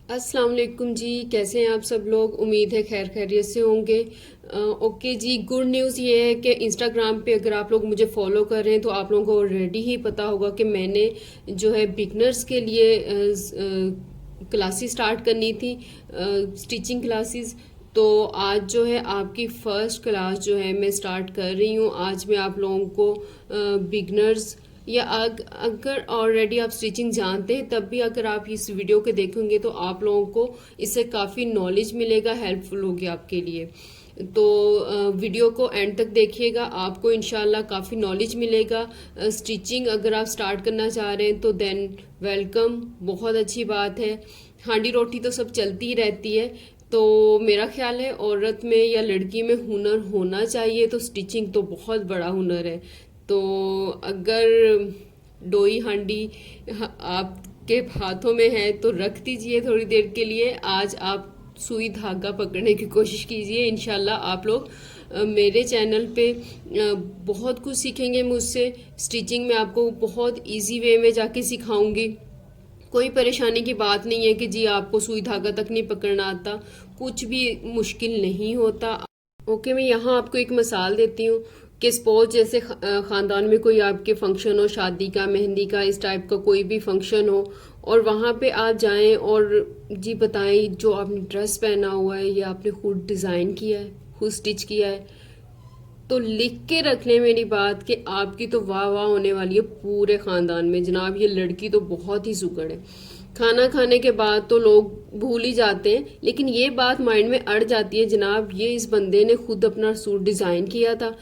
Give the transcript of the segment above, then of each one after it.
अस्सलाम वालेकुम जी। कैसे हैं आप सब लोग? उम्मीद है खैर खैरियत से होंगे। ओके जी, गुड न्यूज़ ये है कि इंस्टाग्राम पे अगर आप लोग मुझे फॉलो कर रहे हैं तो आप लोगों को ऑलरेडी ही पता होगा कि मैंने जो है बिगनर्स के लिए क्लासेस स्टार्ट करनी थी, स्टिचिंग क्लासेस। तो आज जो है आपकी फर्स्ट क्लास जो है मैं स्टार्ट कर रही हूँ। आज मैं आप लोगों को बिगनर्स या अगर ऑलरेडी आप स्टिचिंग जानते हैं तब भी अगर आप इस वीडियो के देखेंगे तो आप लोगों को इससे काफ़ी नॉलेज मिलेगा, हेल्पफुल होगी आपके लिए। तो वीडियो को एंड तक देखिएगा, आपको इंशाल्लाह काफ़ी नॉलेज मिलेगा। स्टिचिंग अगर आप स्टार्ट करना चाह रहे हैं तो देन वेलकम, बहुत अच्छी बात है। हांडी रोटी तो सब चलती ही रहती है। तो मेरा ख्याल है औरत में या लड़की में हुनर होना चाहिए, तो स्टिचिंग तो बहुत बड़ा हुनर है। तो अगर डोई हांडी आपके हाथों में है तो रख दीजिए थोड़ी देर के लिए। आज आप सुई धागा पकड़ने की कोशिश कीजिए, इंशाल्लाह आप लोग मेरे चैनल पे बहुत कुछ सीखेंगे मुझसे। स्टिचिंग में आपको बहुत इजी वे में जाके सिखाऊंगी। कोई परेशानी की बात नहीं है कि जी आपको सुई धागा तक नहीं पकड़ना आता, कुछ भी मुश्किल नहीं होता। ओके, मैं यहाँ आपको एक मिसाल देती हूँ कि सपोज जैसे ख़ानदान में कोई आपके फंक्शन हो, शादी का, मेहंदी का, इस टाइप का कोई भी फंक्शन हो, और वहाँ पे आप जाएं और जी बताएं जो आपने ड्रेस पहना हुआ है या आपने खुद डिज़ाइन किया है, खुद स्टिच किया है, तो लिख के रख लें मेरी बात कि आपकी तो वाह वाह होने वाली है पूरे ख़ानदान में। जनाब ये लड़की तो बहुत ही सुगड़ है। खाना खाने के बाद तो लोग भूल ही जाते हैं, लेकिन ये बात माइंड में अड़ जाती है, जनाब ये इस बंदे ने खुद अपना सूट डिज़ाइन किया था।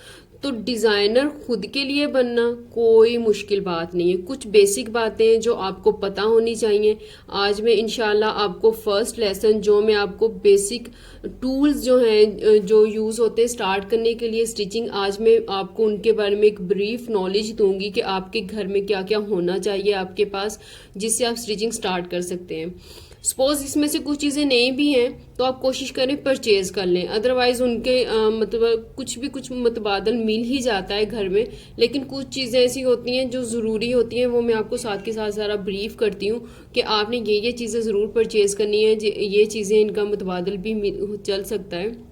तो डिज़ाइनर खुद के लिए बनना कोई मुश्किल बात नहीं है, कुछ बेसिक बातें जो आपको पता होनी चाहिए। आज मैं इंशाल्लाह आपको फर्स्ट लेसन जो मैं आपको बेसिक टूल्स जो हैं जो यूज़ होते हैं स्टार्ट करने के लिए स्टिचिंग, आज मैं आपको उनके बारे में एक ब्रीफ नॉलेज दूंगी कि आपके घर में क्या क्या होना चाहिए आपके पास, जिससे आप स्टिचिंग स्टार्ट कर सकते हैं। सपोज इसमें से कुछ चीज़ें नहीं भी हैं तो आप कोशिश करें परचेज कर लें, अदरवाइज उनके मतलब कुछ मतबादल मिल ही जाता है घर में। लेकिन कुछ चीज़ें ऐसी होती हैं जो ज़रूरी होती हैं, वो मैं आपको साथ के साथ सारा ब्रीफ करती हूँ कि आपने ये चीज़ें ज़रूर परचेज करनी है। ये चीज़ें इनका मतबादल भी चल सकता है,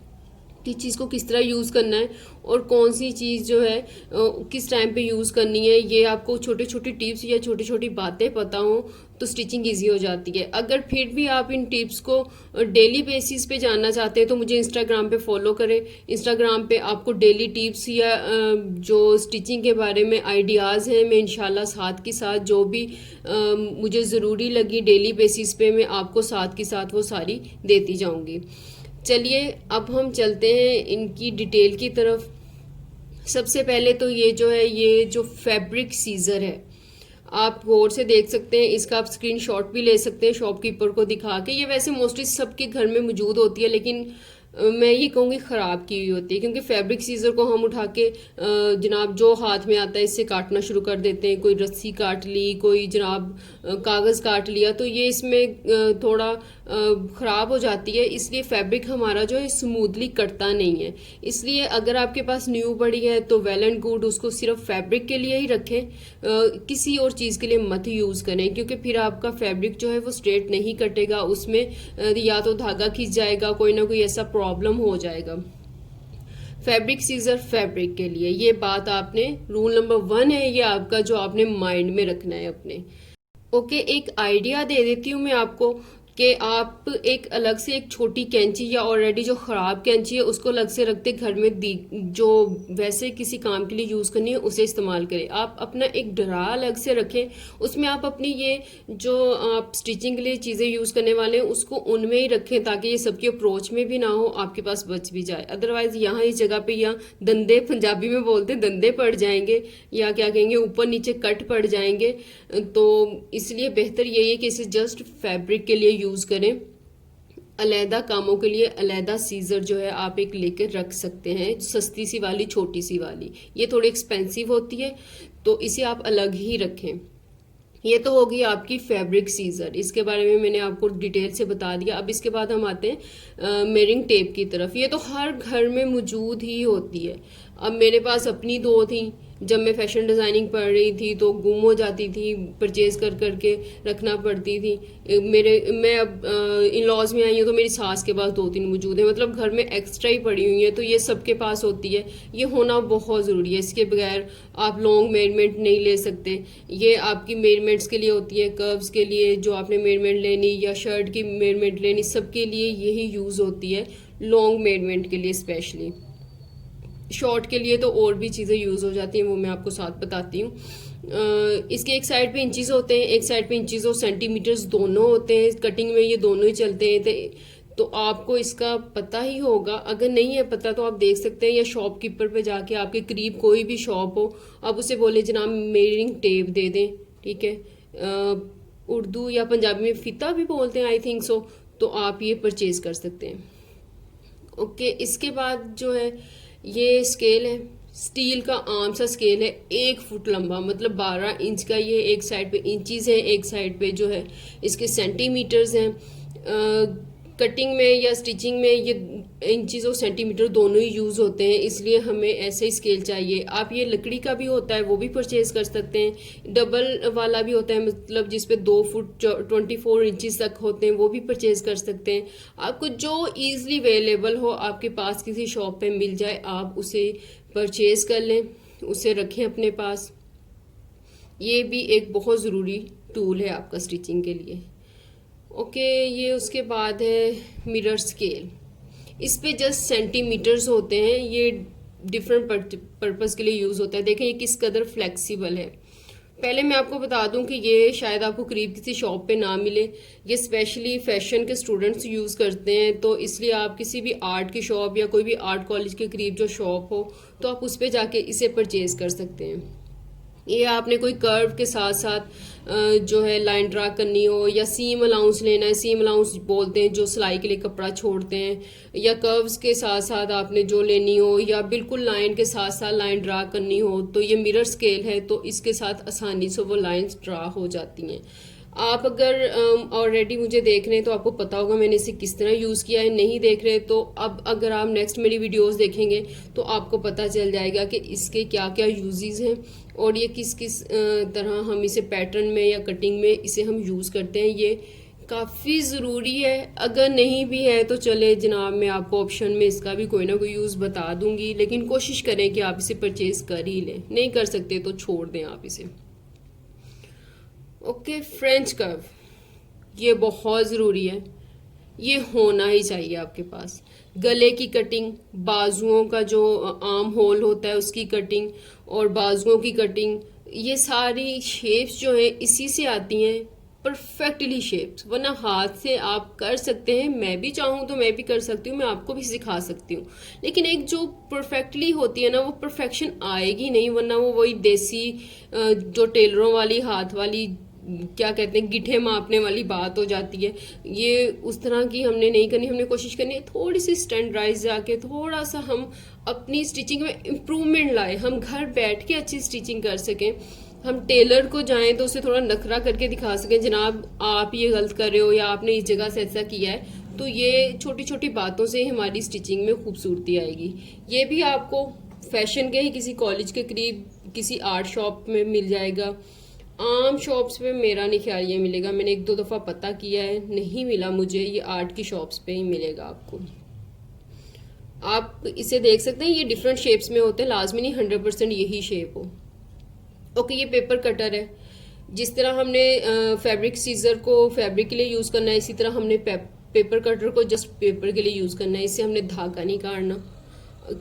किस चीज़ को किस तरह यूज़ करना है और कौन सी चीज़ जो है किस टाइम पे यूज़ करनी है। ये आपको छोटे छोटे टिप्स या छोटी छोटी बातें पता हो तो स्टिचिंग इजी हो जाती है। अगर फिर भी आप इन टिप्स को डेली बेसिस पे जानना चाहते हैं तो मुझे इंस्टाग्राम पे फॉलो करें। इंस्टाग्राम पे आपको डेली टिप्स या जो स्टिचिंग के बारे में आइडियाज़ हैं, मैं इंशाल्लाह साथ के साथ जो भी मुझे ज़रूरी लगी डेली बेसिस पे मैं आपको साथ के साथ वो सारी देती जाऊँगी। चलिए अब हम चलते हैं इनकी डिटेल की तरफ। सबसे पहले तो ये जो है, ये जो फैब्रिक सीजर है, आप गौर से देख सकते हैं, इसका आप स्क्रीनशॉट भी ले सकते हैं शॉपकीपर को दिखा के। ये वैसे मोस्टली सबके घर में मौजूद होती है, लेकिन मैं ये कहूँगी ख़राब की हुई होती है, क्योंकि फैब्रिक सीजर को हम उठा के जनाब जो हाथ में आता है इससे काटना शुरू कर देते हैं। कोई रस्सी काट ली, कोई जनाब कागज़ काट लिया, तो ये इसमें थोड़ा ख़राब हो जाती है। इसलिए फैब्रिक हमारा जो है स्मूथली कटता नहीं है। इसलिए अगर आपके पास न्यू पड़ी है तो वेल एंड गुड, उसको सिर्फ फैब्रिक के लिए ही रखें, किसी और चीज़ के लिए मत यूज़ करें, क्योंकि फिर आपका फैब्रिक जो है वो स्ट्रेट नहीं कटेगा, उसमें या तो धागा खिंच जाएगा, कोई ना कोई ऐसा प्रॉब्लम हो जाएगा। फैब्रिक सीजर फैब्रिक के लिए, ये बात आपने रूल नंबर 1 है, ये आपका जो आपने माइंड में रखना है अपने। ओके, एक आइडिया दे देती हूँ मैं आपको कि आप एक अलग से एक छोटी कैंची या ऑलरेडी जो ख़राब कैंची है उसको अलग से रखते घर में, जो वैसे किसी काम के लिए यूज़ करनी है उसे इस्तेमाल करें। आप अपना एक ड्रा अलग से रखें, उसमें आप अपनी ये जो आप स्टिचिंग के लिए चीज़ें यूज़ करने वाले हैं उसको उनमें ही रखें, ताकि ये सबकी अप्रोच में भी ना हो, आपके पास बच भी जाए। अदरवाइज यहाँ इस जगह पे या दंदे, पंजाबी में बोलते हैं, दंदे पड़ जाएंगे, या क्या कहेंगे, ऊपर नीचे कट पड़ जाएंगे। तो इसलिए बेहतर यही है कि इसे जस्ट फैब्रिक के लिए यूज़ करें। अलहदा कामों के लिए अलहदा सीजर जो है आप एक लेकर रख सकते हैं, सस्ती सी वाली, छोटी सी वाली। ये थोड़ी एक्सपेंसिव होती है तो इसे आप अलग ही रखें। ये तो होगी आपकी फैब्रिक सीजर, इसके बारे में मैंने आपको डिटेल से बता दिया। अब इसके बाद हम आते हैं मेयरिंग टेप की तरफ। ये तो हर घर में मौजूद ही होती है। अब मेरे पास अपनी 2 थी, जब मैं फैशन डिज़ाइनिंग पढ़ रही थी तो गुम हो जाती थी, परचेज कर करके रखना पड़ती थी। मैं अब इन लॉज में आई हूँ तो मेरी सास के पास 2-3 मौजूद है, मतलब घर में एक्स्ट्रा ही पड़ी हुई है, तो ये सबके पास होती है। ये होना बहुत ज़रूरी है, इसके बगैर आप लॉन्ग मेजरमेंट नहीं ले सकते। ये आपकी मेजरमेंट्स के लिए होती है, कर्व्स के लिए जो आपने मेजरमेंट लेनी या शर्ट की मेजरमेंट लेनी, सबके लिए यही यूज़ होती है, लॉन्ग मेजरमेंट के लिए स्पेशली। शॉर्ट के लिए तो और भी चीज़ें यूज़ हो जाती हैं, वो मैं आपको साथ बताती हूँ। इसके एक साइड पे इंचेस होते हैं, एक साइड पे इंचेस और सेंटीमीटर्स दोनों होते हैं। कटिंग में ये दोनों ही चलते हैं, तो आपको इसका पता ही होगा। अगर नहीं है पता तो आप देख सकते हैं, या शॉपकीपर पे जाके, आपके करीब कोई भी शॉप हो, आप उसे बोले जनाब मेजरिंग टेप दे दें, ठीक है। उर्दू या पंजाबी में फ़िता भी बोलते हैं, आई थिंक सो, तो आप ये परचेज़ कर सकते हैं। ओके, इसके बाद जो है ये स्केल है, स्टील का आम सा स्केल है, 1 फुट लंबा, मतलब 12 इंच का। ये एक साइड पे इंचीज है, एक साइड पे जो है इसके सेंटीमीटर्स हैं। कटिंग में या स्टिचिंग में ये इंचीज और सेंटीमीटर दोनों ही यूज़ होते हैं, इसलिए हमें ऐसे ही स्केल चाहिए। आप ये लकड़ी का भी होता है, वो भी परचेज कर सकते हैं। डबल वाला भी होता है, मतलब जिस पे 2 फुट 24 इंचज तक होते हैं, वो भी परचेज कर सकते हैं। आपको जो ईजिली अवेलेबल हो, आपके पास किसी शॉप पे मिल जाए, आप उसे परचेज कर लें, उसे रखें अपने पास। ये भी एक बहुत ज़रूरी टूल है आपका स्टिचिंग के लिए। ओके, ये उसके बाद है मिरर स्केल। इस पे जस्ट सेंटीमीटर्स होते हैं, ये डिफरेंट पर्पस के लिए यूज़ होता है। देखें ये किस कदर फ्लेक्सिबल है। पहले मैं आपको बता दूं कि ये शायद आपको करीब किसी शॉप पे ना मिले, ये स्पेशली फैशन के स्टूडेंट्स यूज़ करते हैं, तो इसलिए आप किसी भी आर्ट की शॉप या कोई भी आर्ट कॉलेज के करीब जो शॉप हो, तो आप उस पर जाके इसे परचेज कर सकते हैं। ये आपने कोई कर्व के साथ साथ जो है लाइन ड्रा करनी हो, या सीम अलाउंस लेना है, सीम अलाउंस बोलते हैं जो सिलाई के लिए कपड़ा छोड़ते हैं, या कर्व्स के साथ साथ आपने जो लेनी हो, या बिल्कुल लाइन के साथ साथ लाइन ड्रा करनी हो, तो ये मिरर स्केल है, तो इसके साथ आसानी से वो लाइंस ड्रा हो जाती हैं। आप अगर ऑलरेडी मुझे देख रहे हैं तो आपको पता होगा मैंने इसे किस तरह यूज़ किया है। नहीं देख रहे तो अब अगर आप नेक्स्ट मेरी वीडियोस देखेंगे तो आपको पता चल जाएगा कि इसके क्या क्या यूजेस हैं, और ये किस किस तरह हम इसे पैटर्न में या कटिंग में इसे हम यूज़ करते हैं। ये काफ़ी ज़रूरी है। अगर नहीं भी है तो चले जनाब, मैं आपको ऑप्शन में इसका भी कोई ना कोई यूज़ बता दूंगी, लेकिन कोशिश करें कि आप इसे परचेज़ कर ही लें। नहीं कर सकते तो छोड़ दें आप इसे। ओके, फ्रेंच कर्व, ये बहुत ज़रूरी है, ये होना ही चाहिए आपके पास। गले की कटिंग, बाजुओं का जो आर्म होल होता है उसकी कटिंग, और बाजुओं की कटिंग, ये सारी शेप्स जो है इसी से आती हैं, परफेक्टली शेप्स। वरना हाथ से आप कर सकते हैं, मैं भी चाहूँ तो मैं भी कर सकती हूँ, मैं आपको भी सिखा सकती हूँ, लेकिन एक जो परफेक्टली होती है ना, वो परफेक्शन आएगी नहीं, वरना वो वही देसी जो टेलरों वाली हाथ वाली क्या कहते हैं गिठे मापने वाली बात हो जाती है। ये उस तरह की हमने नहीं करनी, हमने कोशिश करनी है थोड़ी सी स्टैंडर्डाइज जाके थोड़ा सा हम अपनी स्टिचिंग में इम्प्रूवमेंट लाए, हम घर बैठ के अच्छी स्टिचिंग कर सकें। हम टेलर को जाएं तो उसे थोड़ा नखरा करके दिखा सकें, जनाब आप ये गलत कर रहे हो या आपने इस जगह से ऐसा किया है। तो ये छोटी छोटी बातों से हमारी स्टिचिंग में खूबसूरती आएगी। ये भी आपको फैशन के ही किसी कॉलेज के करीब किसी आर्ट शॉप में मिल जाएगा। आम शॉप्स पे मेरा नहीं ख्याल ये मिलेगा, मैंने 1-2 दफ़ा पता किया है, नहीं मिला मुझे। ये आर्ट की शॉप्स पे ही मिलेगा आपको। आप इसे देख सकते हैं, ये डिफरेंट शेप्स में होते हैं, लाजमी नहीं 100% यही शेप हो। ओके, ये पेपर कटर है। जिस तरह हमने फैब्रिक सीजर को फैब्रिक के लिए यूज़ करना है, इसी तरह हमने पेपर कटर को जस्ट पेपर के लिए यूज़ करना है। इससे हमने धागा नहीं काटना,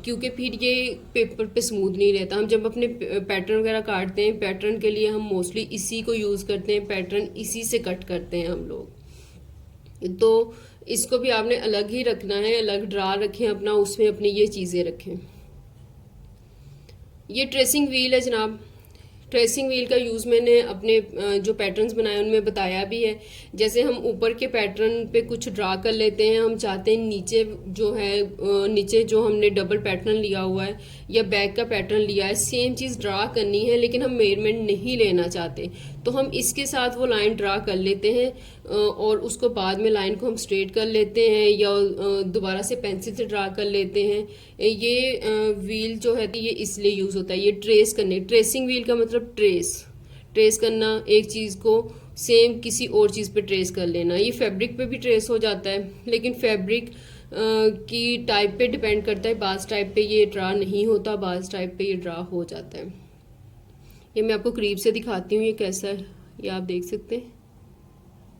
क्योंकि फिर ये पेपर पे स्मूथ नहीं रहता। हम जब अपने पैटर्न वगैरह काटते हैं, पैटर्न के लिए हम मोस्टली इसी को यूज़ करते हैं, पैटर्न इसी से कट करते हैं हम लोग। तो इसको भी आपने अलग ही रखना है, अलग ड्रा रखें अपना, उसमें अपनी ये चीज़ें रखें। ये ट्रेसिंग व्हील है जनाब। ट्रेसिंग व्हील का यूज़ मैंने अपने जो पैटर्न्स बनाए उनमें बताया भी है। जैसे हम ऊपर के पैटर्न पे कुछ ड्रा कर लेते हैं, हम चाहते हैं नीचे जो है नीचे जो हमने डबल पैटर्न लिया हुआ है या बैक का पैटर्न लिया है, सेम चीज़ ड्रा करनी है, लेकिन हम मेजरमेंट नहीं लेना चाहते, तो हम इसके साथ वो लाइन ड्रा कर लेते हैं और उसको बाद में लाइन को हम स्ट्रेट कर लेते हैं या दोबारा से पेंसिल से ड्रा कर लेते हैं। ये व्हील जो है ये इसलिए यूज़ होता है, ये ट्रेस करने, ट्रेसिंग व्हील का मतलब ट्रेस करना, एक चीज़ को सेम किसी और चीज़ पे ट्रेस कर लेना। ये फैब्रिक पे भी ट्रेस हो जाता है, लेकिन फैब्रिक की टाइप पे डिपेंड करता है। बाज़ टाइप पे ये ड्रा नहीं होता, बाज़ टाइप पे ये ड्रा हो जाता है। ये मैं आपको करीब से दिखाती हूँ ये कैसा है, ये आप देख सकते हैं।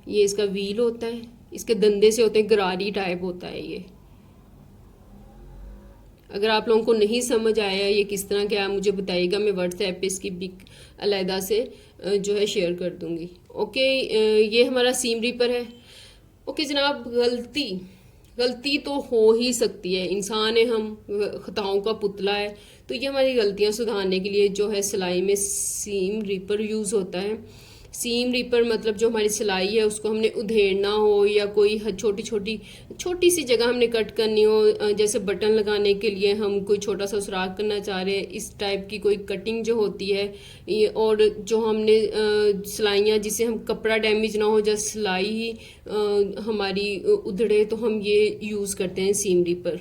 ये इसका व्हील होता है, इसके दंदे से होते हैं, गरारी टाइप होता है ये। अगर आप लोगों को नहीं समझ आया ये किस तरह क्या, मुझे बताइएगा, मैं व्हाट्सएप पे इसकी पिक अलहदा से जो है शेयर कर दूंगी। ओके, ये हमारा सीम रीपर है। ओके जनाब, गलती तो हो ही सकती है, इंसान है हम, खताओं का पुतला है। तो ये हमारी गलतियां सुधारने के लिए जो है सिलाई में सीम रीपर यूज़ होता है। सीम रीपर मतलब जो हमारी सिलाई है उसको हमने उधेड़ना हो या कोई छोटी सी जगह हमने कट करनी हो, जैसे बटन लगाने के लिए हम कोई छोटा सा सुराख करना चाह रहे हैं, इस टाइप की कोई कटिंग जो होती है, और जो हमने सिलाइयाँ जिसे हम कपड़ा डैमेज ना हो, जब सिलाई ही हमारी उधड़े, तो हम ये यूज़ करते हैं सीम रीपर।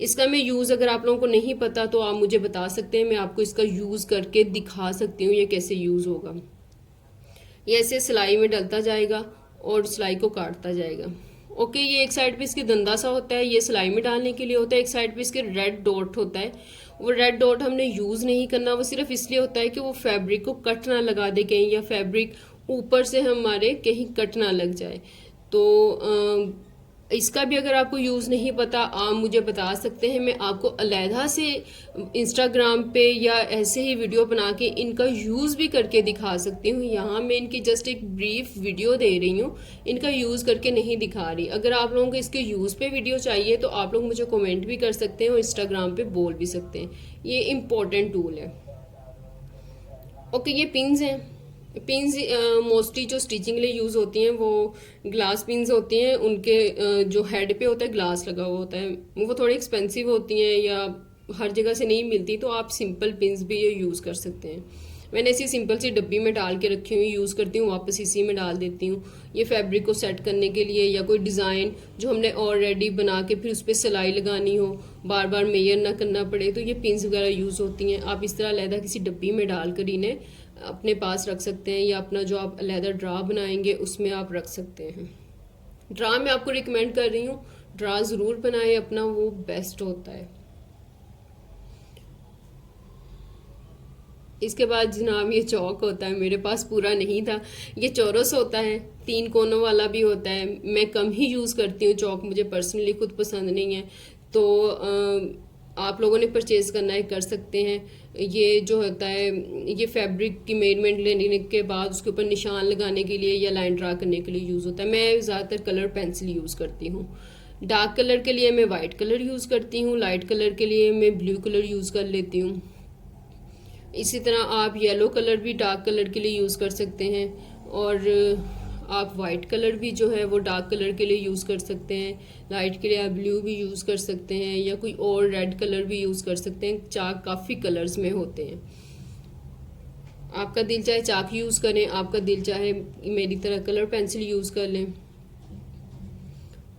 इसका मैं यूज़ अगर आप लोगों को नहीं पता तो आप मुझे बता सकते हैं, मैं आपको इसका यूज़ करके दिखा सकती हूँ ये कैसे यूज़ होगा। ये ऐसे सिलाई में डलता जाएगा और सिलाई को काटता जाएगा। ओके, ये एक साइड पे इसकी दंदा सा होता है, ये सिलाई में डालने के लिए होता है। एक साइड पे इसके रेड डॉट होता है, वो रेड डॉट हमने यूज़ नहीं करना, वो सिर्फ इसलिए होता है कि वो फैब्रिक को कट ना लगा दे कहीं, या फैब्रिक ऊपर से हमारे कहीं कट ना लग जाए। तो इसका भी अगर आपको यूज़ नहीं पता आप मुझे बता सकते हैं, मैं आपको अलहदा से इंस्टाग्राम पे या ऐसे ही वीडियो बना के इनका यूज़ भी करके दिखा सकती हूँ। यहाँ मैं इनकी जस्ट एक ब्रीफ वीडियो दे रही हूँ, इनका यूज़ करके नहीं दिखा रही। अगर आप लोगों को इसके यूज़ पे वीडियो चाहिए तो आप लोग मुझे कमेंट भी कर सकते हैं और इंस्टाग्राम पे बोल भी सकते हैं। ये इम्पोर्टेंट टूल है। ओके, ये पिन्स हैं। पिन्स मोस्टली जो स्टिचिंग के लिए यूज़ होती हैं वो ग्लास पिन्स होती हैं, उनके जो हेड पे होता है ग्लास लगा हुआ होता है, वो थोड़ी एक्सपेंसिव होती हैं या हर जगह से नहीं मिलती, तो आप सिंपल पिन्स भी ये यूज़ कर सकते हैं। मैंने इसी सिंपल सी डब्बी में डाल के रखी हुई यूज़ करती हूँ, वापस इसी में डाल देती हूँ। ये फैब्रिक को सेट करने के लिए या कोई डिज़ाइन जो हमने ऑलरेडी बना के फिर उस पर सिलाई लगानी हो, बार बार मेजर ना करना पड़े, तो ये पिन्स वगैरह यूज़ होती हैं। आप इस तरह अलहदा किसी डब्बी में डाल कर इन्हें अपने पास रख सकते हैं, या अपना जो आप अलहदा ड्रा बनाएंगे उसमें आप रख सकते हैं। ड्रा मैं आपको रिकमेंड कर रही हूँ, ड्रा ज़रूर बनाए अपना, वो बेस्ट होता है। इसके बाद जनाब ये चौक होता है, मेरे पास पूरा नहीं था, ये चौरस होता है, 3 कोनों वाला भी होता है। मैं कम ही यूज़ करती हूँ चौक, मुझे पर्सनली खुद पसंद नहीं है, तो आप लोगों ने परचेज़ करना है कर सकते हैं। ये जो होता है ये फैब्रिक की मेजरमेंट लेने के बाद उसके ऊपर निशान लगाने के लिए या लाइन ड्रा करने के लिए यूज़ होता है। मैं ज़्यादातर कलर पेंसिल यूज़ करती हूँ। डार्क कलर के लिए मैं वाइट कलर यूज़ करती हूँ, लाइट कलर के लिए मैं ब्लू कलर यूज़ कर लेती हूँ। इसी तरह आप येलो कलर भी डार्क कलर के लिए यूज़ कर सकते हैं, और आप वाइट कलर भी जो है वो डार्क कलर के लिए यूज़ कर सकते हैं। लाइट के लिए आप ब्लू भी यूज़ कर सकते हैं या कोई और रेड कलर भी यूज़ कर सकते हैं। चाक काफ़ी कलर्स में होते हैं, आपका दिल चाहे चाक यूज़ करें, आपका दिल चाहे मेरी तरह कलर पेंसिल यूज़ कर लें।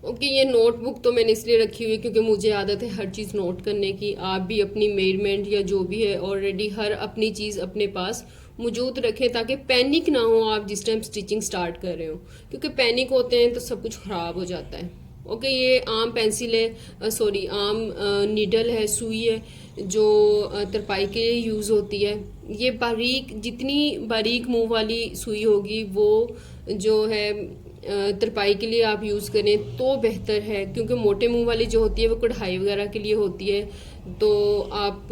ओके, ये नोटबुक तो मैंने इसलिए रखी हुई है क्योंकि मुझे आदत है हर चीज़ नोट करने की। आप भी अपनी मेजरमेंट या जो भी है ऑलरेडी हर अपनी चीज़ अपने पास मौजूद रखें, ताकि पैनिक ना हो आप जिस टाइम स्टिचिंग स्टार्ट कर रहे हो, क्योंकि पैनिक होते हैं तो सब कुछ ख़राब हो जाता है। ओके, ये आम पेंसिल है, सॉरी आम नीडल है, सुई है, जो तरपाई के लिए यूज़ होती है। ये बारीक, जितनी बारीक मुंह वाली सुई होगी वो जो है तरपाई के लिए आप यूज़ करें तो बेहतर है, क्योंकि मोटे मुंह वाली जो होती है वो कढ़ाई वगैरह के लिए होती है, तो आप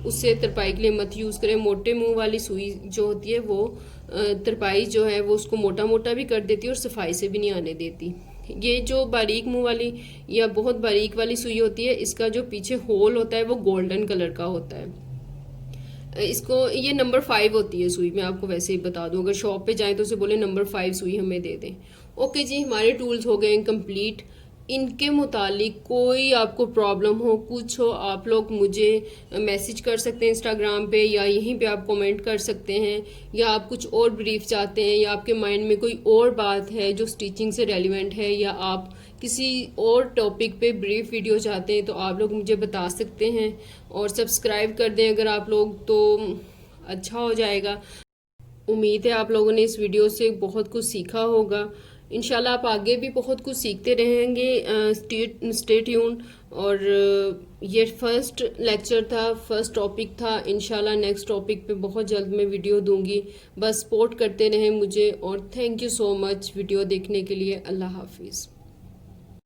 उससे तरपाई के लिए मत यूज़ करें। मोटे मुंह वाली सुई जो होती है वो तरपाई जो है वो उसको मोटा मोटा भी कर देती है और सफाई से भी नहीं आने देती। ये जो बारीक मुंह वाली या बहुत बारीक वाली सुई होती है, इसका जो पीछे होल होता है वो गोल्डन कलर का होता है। इसको ये नंबर 5 होती है सुई, मैं आपको वैसे ही बता दूं, अगर शॉप पे जाएं तो उसे बोले नंबर 5 सुई हमें दे दें। ओके जी, हमारे टूल्स हो गए कंप्लीट। इनके मुतालिक कोई आपको प्रॉब्लम हो, कुछ हो, आप लोग मुझे मैसेज कर सकते हैं इंस्टाग्राम पे, या यहीं पे आप कमेंट कर सकते हैं, या आप कुछ और ब्रीफ चाहते हैं, या आपके माइंड में कोई और बात है जो स्टिचिंग से रेलिवेंट है, या आप किसी और टॉपिक पे ब्रीफ वीडियो चाहते हैं, तो आप लोग मुझे बता सकते हैं। और सब्सक्राइब कर दें अगर आप लोग, तो अच्छा हो जाएगा। उम्मीद है आप लोगों ने इस वीडियो से बहुत कुछ सीखा होगा। इंशाल्लाह आप आगे भी बहुत कुछ सीखते रहेंगे। Stay tune. और ये फर्स्ट लेक्चर था, फर्स्ट टॉपिक था। इंशाल्लाह नेक्स्ट टॉपिक पे बहुत जल्द मैं वीडियो दूंगी। बस सपोर्ट करते रहें मुझे, और thank you so much video देखने के लिए। अल्लाह हाफिज़।